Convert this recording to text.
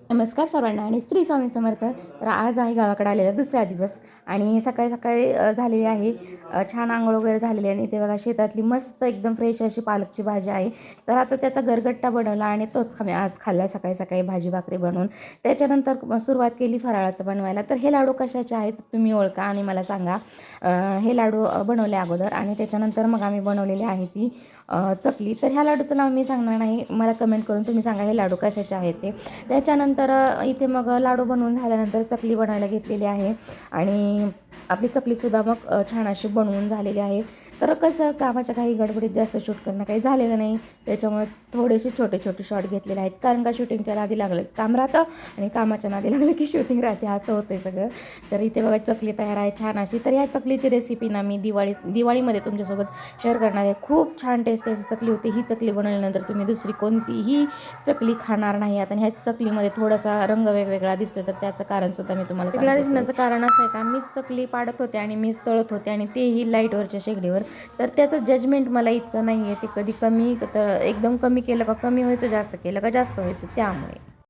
नमस्कार सर्वांना आणि श्री स्वामी समर्थ. तर आज आहे गावाकडे आलेला दुसरा दिवस आणि सकाळी सकाळी झालेली आहे. छान आंघोळ वगैरे झालेली आहे आणि इथे बघा शेतातली मस्त एकदम फ्रेश अशी पालकची भाजी आहे. तर आता त्याचा गरगट्टा बनवला आणि तोच आम्ही आज खाल्ला सकाळी सकाळी भाजी भाकरी बनवून. त्याच्यानंतर सुरुवात केली फराळाचं बनवायला. तर हे लाडू कशाचे आहेत तुम्ही ओळखा आणि मला सांगा. हे लाडू बनवले अगोदर आणि त्याच्यानंतर मग आम्ही बनवलेली आहे ती चकली. तर ह्या लाडूचं नाव मी सांगणार नाही, मला कमेंट करून तुम्ही सांगा हे लाडू कशाचे आहेत ते. त्याच्यानंतर इथे मग लाडू बनवून झाल्यानंतर चकली बनवायला घेतलेली आहे आणि आपली चकलीसुद्धा मग छान अशी बनवून झालेली आहे. तर कसं कामाच्या काही गडबडीत जास्त शूट करणं काही झालेलं नाही, त्याच्यामुळे थोडेसे छोटे छोटे शॉट घेतलेले आहेत. कारण का शूटिंगच्या नादी लागलं काम राहतं आणि कामाच्या नादी लागलं की शूटिंग राहते, असं होतं आहे सगळं. तर इथे बघा चकली तयार आहे छान अशी. तर ह्या चकलीची रेसिपी ना मी दिवाळीमध्ये तुमच्यासोबत शेअर करणार आहे. खूप छान टेस्ट अशी चकली होती. ही चकली बनवल्यानंतर तुम्ही दुसरी कोणतीही चकली खाणार नाही. आता ह्या चकलीमध्ये थोडासा रंग वेगवेगळा दिसतो, तर त्याचं कारणसुद्धा मी तुम्हाला वेगळा दिसण्याचं कारण असं आहे का, मीच चकली पाडत होते आणि मीच तळत होते आणि तेही लाईटवरच्या शेगडीवर. तर त्याचं जजमेंट मला इतकं नाही आहे. ते कधी कमी तर एकदम कमी केलं का कमी व्हायचं, जास्त केलं का जास्त व्हायचं, त्यामुळे